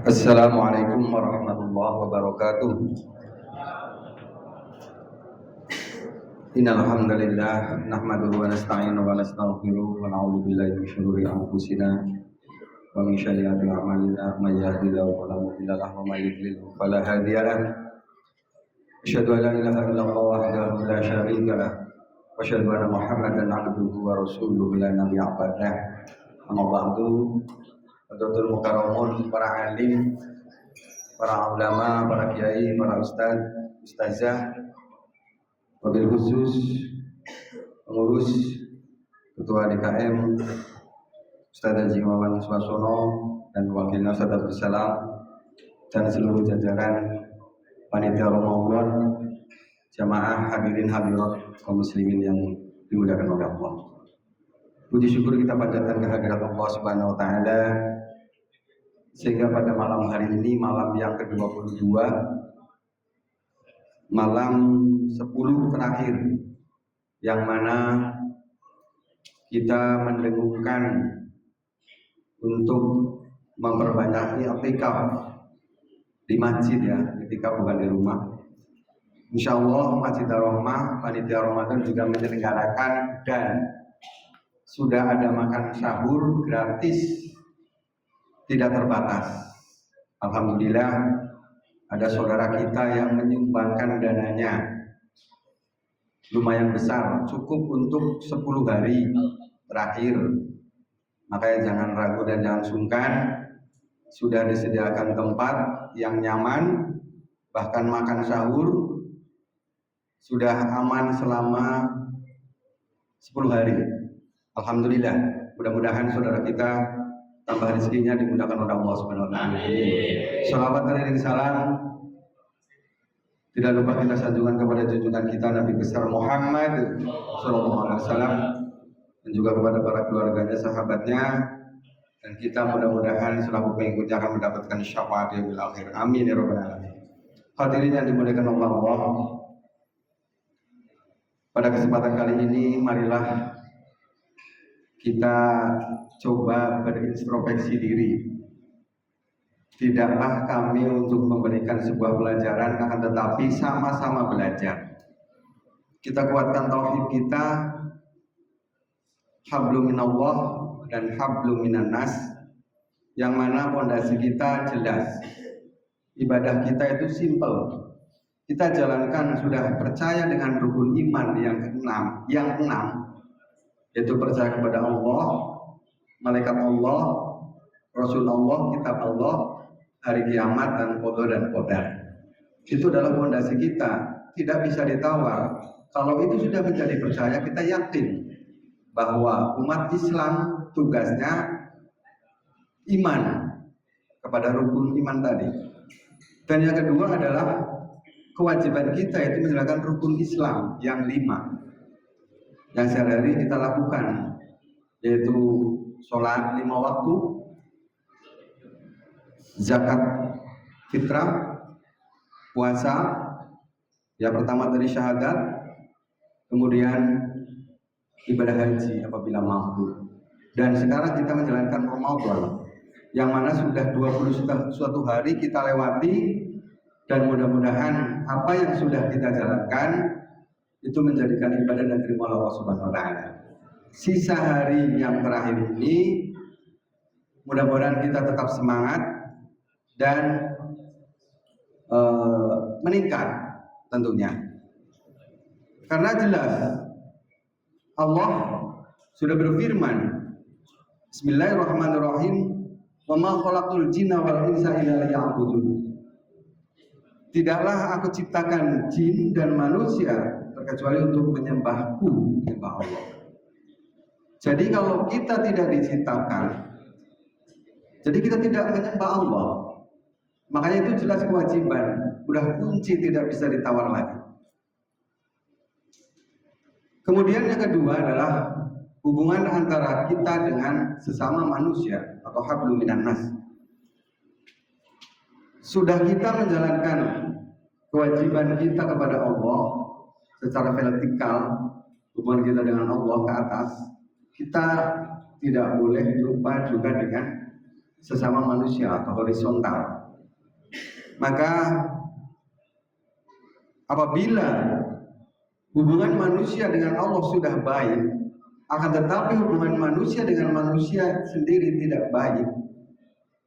Assalamualaikum warahmatullahi wabarakatuh. Innal hamdalillah nahmaduhu wa nasta'inuhu wa nastaghfiruh wa na'udzu billahi min shururi anfusina wa min sayyiati a'malina may yahdihillahu fala mudilla lahu wa may yudlil fala hadiya lahu. Asyhadu an la ilaha illallah wahdahu la syarika lahu wa asyhadu anna Muhammadan 'abduhu wa rasuluhu la nabiyya ba'dah. Amma ba'du. Hadratul mukarramun, para alim, para ulama, para kiai, para ustaz, ustazah, wabil khusus pengurus ketua DKM Ustaz Haji Wawan Swasono dan wakilnya Ustaz Abdul Salam dan seluruh jajaran panitia Ramadan, jamaah hadirin hadirat kaum muslimin yang dimuliakan oleh Allah. Puji syukur kita panjatkan kehadirat Allah Subhanahu wa taala sehingga pada malam hari ini, malam yang ke-22, malam 10 terakhir, yang mana kita mendengungkan untuk memperbanyak i'tikaf di masjid, ya, i'tikaf bukan di rumah. Insya Allah Masjid Ar-Rahmah, panitia Ramadan juga menyelenggarakan dan sudah ada makan sahur gratis, tidak terbatas. Alhamdulillah ada saudara kita yang menyumbangkan dananya lumayan besar, cukup untuk 10 hari terakhir. Makanya jangan ragu dan jangan sungkan, sudah disediakan tempat yang nyaman, bahkan makan sahur sudah aman selama 10 hari. Alhamdulillah, mudah-mudahan saudara kita tambah rezekinya dimudahkan oleh Allah Subhanahu wa taala. Shalawat dan salam tidak lupa kita sanjungan kepada junjungan kita Nabi besar Muhammad sallallahu alaihi wasallam dan juga kepada para keluarganya, sahabatnya, dan kita mudah-mudahan selaku pengikutnya akan mendapatkan syafaat yaumil akhir. Amin ya rabbal alamin. Hadirin yang dimuliakan Allah, pada kesempatan kali ini marilah kita coba berintrospeksi diri. Tidaklah kami untuk memberikan sebuah pelajaran, akan tetapi sama-sama belajar. Kita kuatkan tauhid kita, hablum minallah dan hablum minan nas, yang mana pondasi kita jelas. Ibadah kita itu simple. Kita jalankan, sudah percaya dengan rukun iman yang enam, yaitu percaya kepada Allah, malaikat Allah, Rasul Allah, kitab Allah, hari kiamat, dan qada dan qadar. Itu adalah fondasi kita, tidak bisa ditawar. Kalau itu sudah menjadi percaya, kita yakin bahwa umat Islam tugasnya iman kepada rukun iman tadi. Dan yang kedua adalah kewajiban kita itu menjalankan rukun Islam yang 5 yang sehari-hari kita lakukan, yaitu sholat 5 waktu, zakat fitrah, puasa, ya pertama dari syahadat, kemudian ibadah haji apabila mampu. Dan sekarang kita menjalankan Ramadan, yang mana sudah 21 hari kita lewati, dan mudah-mudahan apa yang sudah kita jalankan itu menjadikan ibadah dan terima Allah Subhanahu wa taala. Sisa hari yang terakhir ini mudah-mudahan kita tetap semangat dan meningkat tentunya. Karena jelas Allah sudah berfirman, Bismillahirrahmanirrahim, wa ma khalaqtul jinna wal insa illa liya'budun. Tidaklah aku ciptakan jin dan manusia kecuali untuk menyembahku, menyembah Allah. Jadi kalau kita tidak diciptakan, jadi kita tidak menyembah Allah, makanya itu jelas kewajiban, udah kunci, tidak bisa ditawar lagi. Kemudian yang kedua adalah hubungan antara kita dengan sesama manusia atau hablum minan nas. Sudah kita menjalankan kewajiban kita kepada Allah secara vertikal, hubungan kita dengan Allah ke atas, kita tidak boleh lupa juga dengan sesama manusia atau horizontal. Maka apabila hubungan manusia dengan Allah sudah baik, akan tetapi hubungan manusia dengan manusia sendiri tidak baik,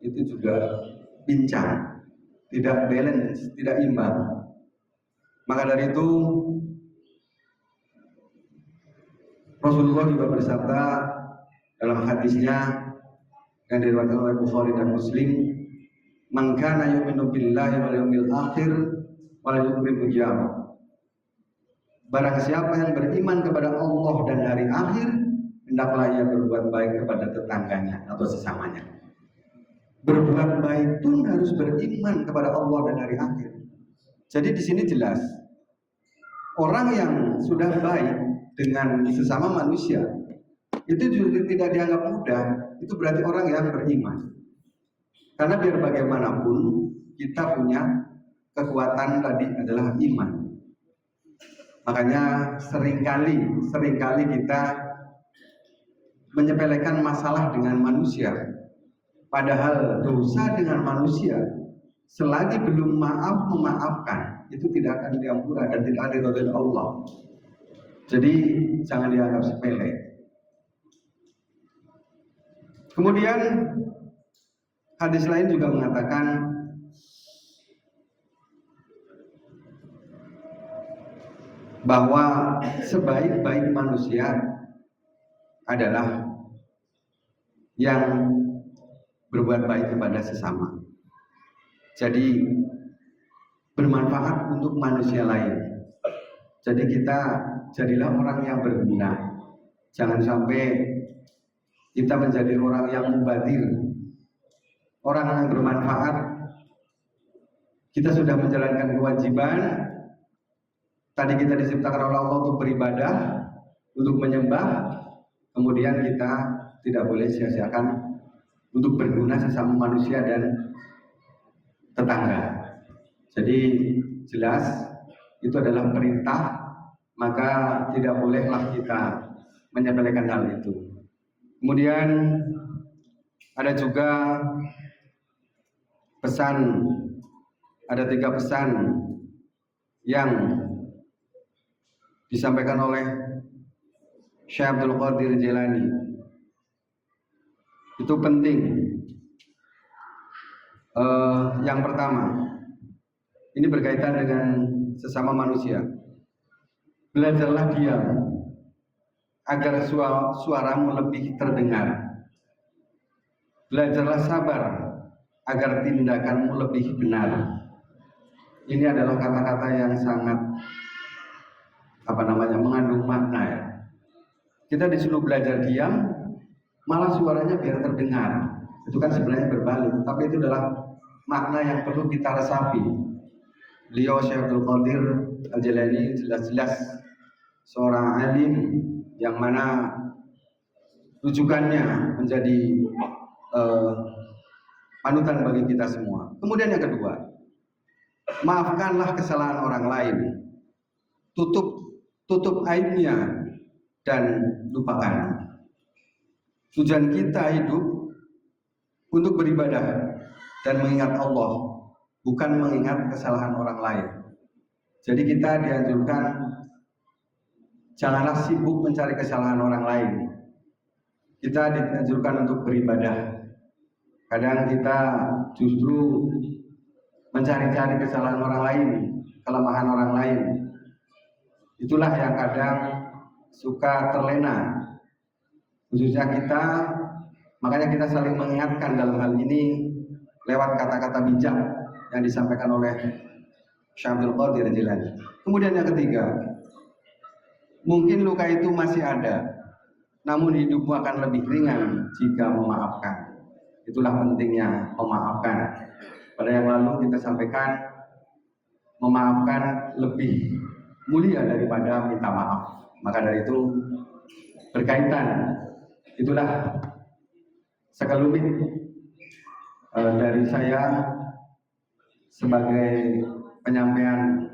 itu juga pincang, tidak balance, tidak imbang. Maka dari itu Rasulullah juga bersabda dalam hadisnya yang diriwayatkan oleh Bukhari dan Muslim, "Man kana yu'minu billahi wal yawmil akhir wal yukrim jar." Barang siapa yang beriman kepada Allah dan hari akhir, hendaklah ia berbuat baik kepada tetangganya atau sesamanya. Berbuat baik pun harus beriman kepada Allah dan hari akhir. Jadi di sini jelas, orang yang sudah baik dengan sesama manusia itu juga tidak dianggap mudah. Itu berarti orang yang beriman. Karena biar bagaimanapun kita punya kekuatan tadi adalah iman. Makanya seringkali kita menyepelekan masalah dengan manusia. Padahal dosa dengan manusia selagi belum memaafkan itu tidak akan diampura dan tidak adil oleh Allah. Jadi jangan dianggap sepele. Kemudian hadis lain juga mengatakan bahwa sebaik-baik manusia adalah yang berbuat baik kepada sesama. Jadi bermanfaat untuk manusia lain. Jadi kita jadilah orang yang berguna. Jangan sampai kita menjadi orang yang mubazir, orang yang bermanfaat. Kita sudah menjalankan kewajiban. Tadi kita diciptakan oleh Allah untuk beribadah, untuk menyembah. Kemudian kita tidak boleh sia-siakan untuk berguna sesama manusia dan tetangga. Jadi jelas itu adalah perintah, maka tidak bolehlah kita menyepelekan hal itu. Kemudian ada juga pesan, ada 3 pesan yang disampaikan oleh Syekh Abdul Qadir Jailani. Itu penting. Yang pertama, ini berkaitan dengan sesama manusia. Belajarlah diam agar suaramu lebih terdengar. Belajarlah sabar agar tindakanmu lebih benar. Ini adalah kata-kata yang sangat mengandung makna ya. Kita disuruh belajar diam, malah suaranya biar terdengar. Itu kan sebenarnya berbalik, tapi itu adalah makna yang perlu kita resapi. Beliau Syekh Abdul Qadir Al-Jailani jelas-jelas seorang alim yang mana rujukannya menjadi panutan bagi kita semua. Kemudian yang kedua, maafkanlah kesalahan orang lain, tutup aibnya dan lupakan. Tujuan kita hidup untuk beribadah dan mengingat Allah, bukan mengingat kesalahan orang lain. Jadi kita dianjurkan janganlah sibuk mencari kesalahan orang lain. Kita dianjurkan untuk beribadah. Kadang kita justru mencari-cari kesalahan orang lain, kelemahan orang lain. Itulah yang kadang suka terlena, khususnya kita. Makanya kita saling mengingatkan dalam hal ini lewat kata-kata bijak yang disampaikan oleh Syekh Abdul Qadir Jailani. Kemudian yang ketiga, mungkin luka itu masih ada, namun hidupmu akan lebih ringan jika memaafkan. Itulah pentingnya memaafkan. Pada yang lalu kita sampaikan, memaafkan lebih mulia daripada minta maaf. Maka dari itu berkaitan. Itulah sekelumit dari saya sebagai penyampaian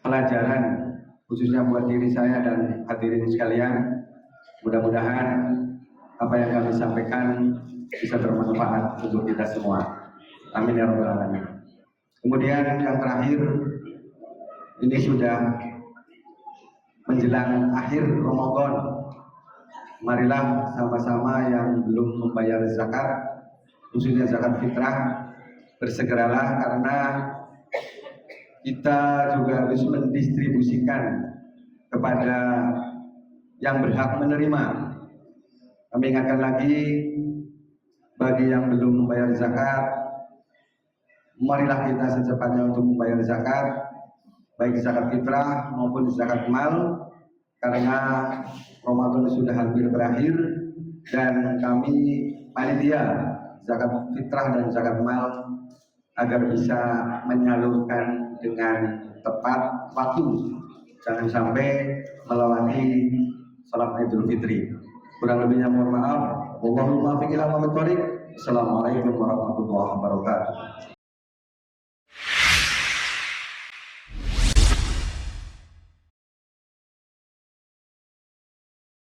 pelajaran khususnya buat diri saya dan hadirin sekalian. Mudah-mudahan apa yang kami sampaikan bisa bermanfaat untuk kita semua. Amin ya rabbal alamin. Kemudian yang terakhir, ini sudah menjelang akhir Ramadan. Marilah sama-sama yang belum membayar zakat, khususnya zakat fitrah, bersegeralah karena kita juga harus mendistribusikan kepada yang berhak menerima. Kami ingatkan lagi, bagi yang belum membayar zakat, marilah kita secepatnya untuk membayar zakat, baik zakat fitrah maupun zakat mal, karena Ramadan sudah hampir berakhir dan kami panitia zakat fitrah dan zakat mal agar bisa menyalurkan dengan tepat waktu, jangan sampai melewati salat Idul Fitri. Kurang lebihnya mohon maaf. Wallahul muwaffiq ila aqwamit thoriq. Assalamualaikum warahmatullahi wabarakatuh.